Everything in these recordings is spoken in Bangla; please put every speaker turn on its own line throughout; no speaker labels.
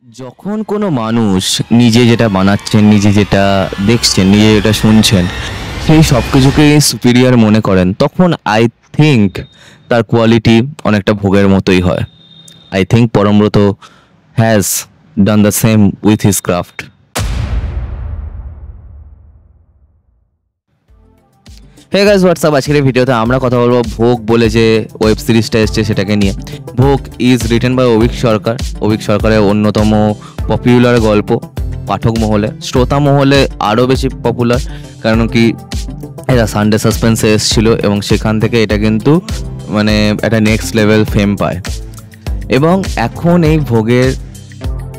যখন কোনো মানুষ নিজে যেটা বানাচ্ছেন, নিজে যেটা দেখছেন, নিজে যেটা শুনছেন, সেই সব কিছুকে সুপিরিয়র মনে করেন, তখন আই থিঙ্ক তার কোয়ালিটি অনেকটা ভোগের মতোই হয়। I think Parambrata has done the same with his craft. Hey guys, WhatsApp. আজকের এই ভিডিওতে আমরা কথা বলবো ভোগ বলে যে ওয়েব সিরিজটা এসছে সেটাকে নিয়ে। ভোগ ইজ রিটেন বাই অভিক সরকার। অভিক সরকারের অন্যতম পপুলার গল্প পাঠক মহলে, শ্রোতা মহলে আরও বেশি পপুলার, কারণ কি এটা সানডে সাসপেন্সে এসেছিলো এবং সেখান থেকে এটা কিন্তু মানে একটা নেক্সট লেভেল ফেম পায়। এবং এখন এই ভোগের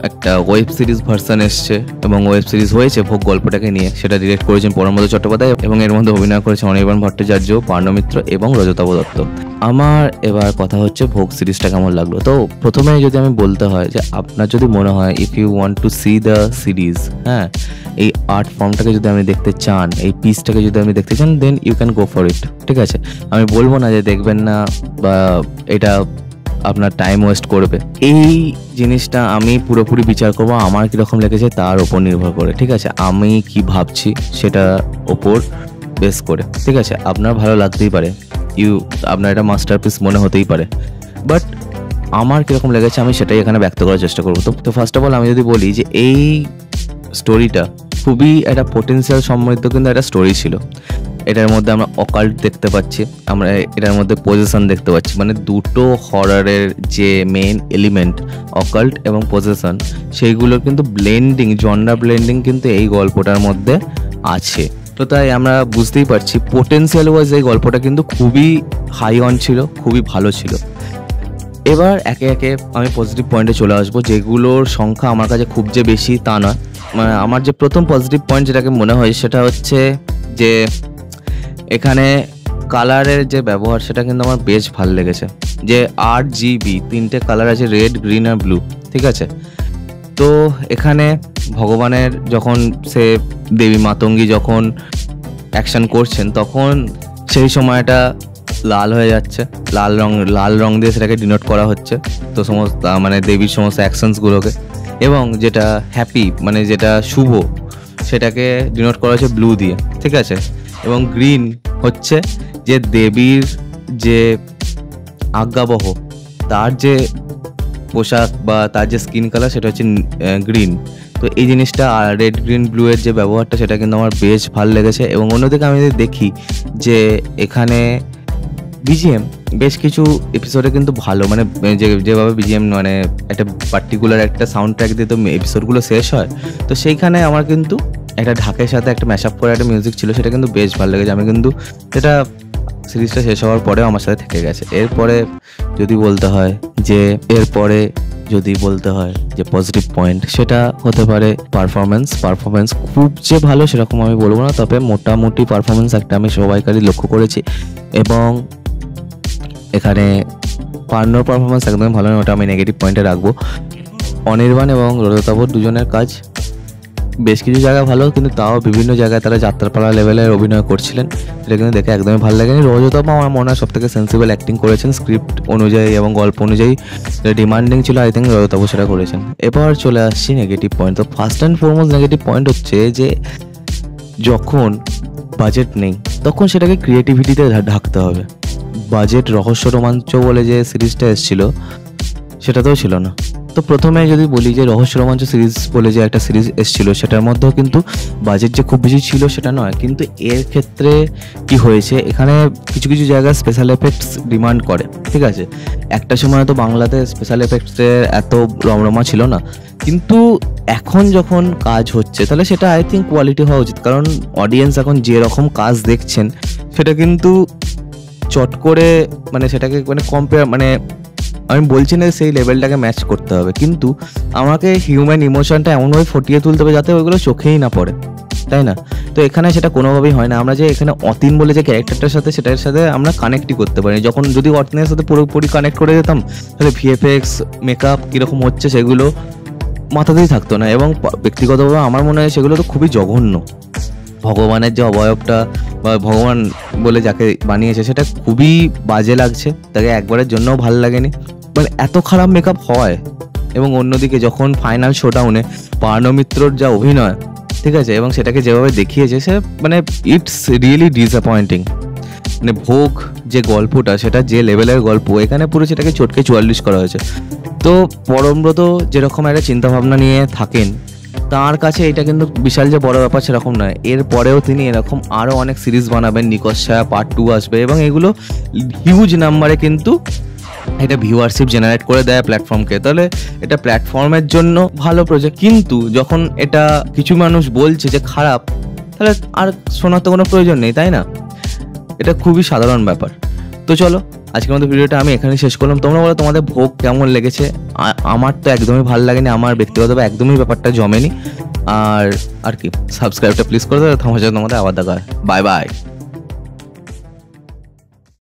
একটা ওয়েব সিরিজ ভার্সন এসছে এবং ওয়েব সিরিজ হয়েছে ভোগ গল্পটাকে নিয়ে। সেটা ডিরেক্ট করেছেন পরমব্রত চট্টোপাধ্যায় এবং এর মধ্যে অভিনয় করেছে অনির্বাণ ভট্টাচার্য, পার্ণমিত্র এবং রজতাভ দত্ত। আমার এবার কথা হচ্ছে ভোগ সিরিজটা কেমন লাগলো। তো প্রথমে যদি আমি বলতে হয় যে আপনার যদি মনে হয় if you want to see the series, হ্যাঁ, এই আর্ট ফর্মটাকে যদি আপনি দেখতে চান, এই পিসটাকে যদি আপনি দেখতে চান, then you can go for it. ঠিক আছে, আমি বলবো না যে দেখবেন না বা এটা আপনার টাইম ওয়েস্ট করবে। এই জিনিসটা আমি পুরোপুরি বিচার করবো আমার কীরকম লেগেছে তার ওপর নির্ভর করে। ঠিক আছে, আমি কি ভাবছি সেটার ওপর বেস করে। ঠিক আছে, আপনার ভালো লাগতেই পারে, আপনার এটা মাস্টারপিস মনে হতেই পারে, বাট আমার কীরকম লেগেছে আমি সেটাই এখানে ব্যক্ত করার চেষ্টা করবো। তো ফার্স্ট অফ অল আমি যদি বলি যে এই স্টোরিটা খুবই একটা পোটেন্সিয়াল সমৃদ্ধ কিন্তু একটা স্টোরি ছিল। এটার মধ্যে আমরা অকাল্ট দেখতে পাচ্ছি, আমরা এটার মধ্যে পজেশন দেখতে পাচ্ছি, মানে দুটো হররের যে মেন এলিমেন্ট অকাল্ট এবং পজেশন, সেইগুলোর কিন্তু ব্লেন্ডিং, জনরা ব্লেন্ডিং কিন্তু এই গল্পটার মধ্যে আছে। তো তাই আমরা বুঝতেই পারছি পোটেন্সিয়াল ওয়াইজ এই গল্পটা কিন্তু খুবই হাই অন ছিল, খুবই ভালো ছিল। এবার একে একে আমি পজিটিভ পয়েন্টে চলে আসবো, যেগুলোর সংখ্যা আমার কাছে খুব যে বেশি তা নয়। মানে আমার যে প্রথম পজিটিভ পয়েন্ট যেটাকে মনে হয় সেটা হচ্ছে যে এখানে কালারের যে ব্যবহার সেটা কিন্তু আমার বেশ ভালো লেগেছে। যে RGB তিনটে কালার আছে, রেড, গ্রিন আর ব্লু। ঠিক আছে, তো এখানে ভগবানের যখন সে দেবী মাতঙ্গী যখন অ্যাকশন করছেন তখন সেই সময়টা লাল হয়ে যাচ্ছে, লাল রং দিয়ে সেটাকে ডিনোট করা হচ্ছে, তো সমস্ত মানে দেবীর সমস্ত অ্যাকশনসগুলোকে। এবং যেটা হ্যাপি মানে যেটা শুভ সেটাকে ডিনোট করা হচ্ছে ব্লু দিয়ে। ঠিক আছে, এবং গ্রিন হচ্ছে যে দেবীর যে আজ্ঞাবহ তার যে পোশাক বা তার যে স্কিন কালার সেটা হচ্ছে গ্রিন। তো এই জিনিসটা আর রেড, গ্রিন, ব্লু এর যে ব্যবহারটা সেটা কিন্তু আমার বেশ ভালো লেগেছে। এবং অন্যদিকে আমি দেখি যে এখানে বিজিএম বেশ কিছু এপিসোডে কিন্তু ভালো, মানে যেভাবে বিজিএম মানে একটা পার্টিকুলার একটা সাউন্ড ট্র্যাক দিয়ে তো এপিসোডগুলো শেষ হয়, তো সেইখানে আমার কিন্তু একটা ঢাকের সাথে একটা ম্যাশ আপ করে একটা মিউজিক ছিল, সেটা কিন্তু বেশ ভালো লেগেছে। আমি কিন্তু সেটা সিরিজটা শেষ হওয়ার পরেও আমার সাথে থেকে গেছে। এরপরে যদি বলতে হয় যে পজিটিভ পয়েন্ট, সেটা হতে পারে পারফরমেন্স খুব যে ভালো সেরকম আমি বলবো না, তবে মোটামুটি পারফরমেন্স একটা আমি সবাইকারই লক্ষ্য করেছি। এবং এখানে পার্নোর পারফরমেন্স একদমই ভালো নয়, ওটা আমি নেগেটিভ পয়েন্টে রাখবো। অনির্বাণ এবং রজতাভ দুজনের কাজ বেশ কিছু জায়গা ভালো, কিন্তু তাও বিভিন্ন জায়গায় তারা যাত্রাপালা লেভেলের অভিনয় করছিলেন, সেটা কিন্তু দেখে একদমই ভালো লাগেনি। রজতাভ আমার মনে হয় সব থেকে সেন্সিবল অ্যাক্টিং করেছেন, স্ক্রিপ্ট অনুযায়ী এবং গল্প অনুযায়ী ডিমান্ডিং ছিল, আই থিঙ্ক রজতাভ সেটা করেছেন। এবার চলে আসছি নেগেটিভ পয়েন্ট। তো first and foremost negative point হচ্ছে যে যখন বাজেট নেই তখন সেটাকে ক্রিয়েটিভিটিতে ঢাকতে হবে। বাজেট রহস্য রোমাঞ্চ বলে যে সিরিজটা এসেছিল সেটাতেও ছিল না। তো প্রথমে যদি বলি যে রহস্য রোমাঞ্চ সিরিজ বলে যে একটা সিরিজ এসেছিল, সেটার মধ্যেও কিন্তু বাজেট যে খুব বেশি ছিল সেটা নয়, কিন্তু এর ক্ষেত্রে কি হয়েছে, এখানে কিছু কিছু জায়গায় স্পেশাল এফেক্টস ডিমান্ড করে। ঠিক আছে, একটা সময় তো বাংলাতে স্পেশাল এফেক্টসের এত রমরমা ছিল না, কিন্তু এখন যখন কাজ হচ্ছে তাহলে সেটা আই থিঙ্ক কোয়ালিটি হওয়া উচিত, কারণ অডিয়েন্স এখন যেরকম কাজ দেখছেন সেটা কিন্তু চট করে মানে সেটাকে মানে কম্পেয়ার, মানে আমি বলছি না সেই লেভেলটাকে ম্যাচ করতে হবে, কিন্তু আমাকে হিউম্যান ইমোশনটা এমনভাবে ফুটিয়ে তুলতে হবে যাতে ওইগুলো চোখেই না পড়ে, তাই না? তো এখানে সেটা কোনোভাবেই হয় না। আমরা যে এখানে অতীন বলে যে ক্যারেক্টারটার সাথে সেটার সাথে আমরা কানেক্টই করতে পারি। যখন যদি অতীনের সাথে পুরোপুরি কানেক্ট করে যেতাম তাহলে ভিএফএক্স, মেকআপ কীরকম হচ্ছে সেগুলো মাথাতেই থাকতো না। এবং ব্যক্তিগতভাবে আমার মনে হয় সেগুলো তো খুবই জঘন্য। ভগবানের যে অবয়বটা বা ভগবান বলে যাকে বানিয়েছে সেটা খুবই বাজে লাগছে, তাকে একবারের জন্যও ভালো লাগেনি। মানে এত খারাপ মেকআপ হয় এবং অন্যদিকে যখন ফাইনাল শোডাউনে পার্নো মিত্রর যা অভিনয়, ঠিক আছে, এবং সেটাকে যেভাবে দেখিয়েছে সে মানে ইটস রিয়েলি ডিসঅ্যাপয়েন্টিং। মানে ভোগ যে গল্পটা সেটা যে লেভেলের গল্প, এখানে পুরো সেটাকে চটকে 44 করা হয়েছে। তো পরমব্রত যেরকম একটা চিন্তাভাবনা নিয়ে থাকেন, তার কাছে এটা কিন্তু বিশাল যে বড় ব্যাপার সেরকম নয়। এর পরেও তিনি এরকম আরও অনেক সিরিজ বানাবেন, নিকশ ছায়া পার্ট 2 আসবে, এবং এগুলো হিউজ নাম্বারে কিন্তু এটা ভিউয়ারশিপ জেনারেট করে দেয় প্ল্যাটফর্মকে। তাহলে এটা প্ল্যাটফর্মের জন্য ভালো প্রজেক্ট, কিন্তু যখন এটা কিছু মানুষ বলছে যে খারাপ, তাহলে আর শোনার তো কোনো প্রয়োজন নেই, তাই না? এটা খুবই সাধারণ ব্যাপার। তো চলো আজকের মতো ভিডিওটা আমি এখানে শেষ করলাম। তোমরা বলো তোমাদের ভোগ কেমন লেগেছে? আমার তো একদমই ভালো লাগেনি, আমার ব্যক্তিগতভাবে একদমই ব্যাপারটা জমেনি। আর কি সাবস্ক্রাইবটা প্লিজ করে দেবে। তোমাদের আবার দেখা হয়। Bye bye.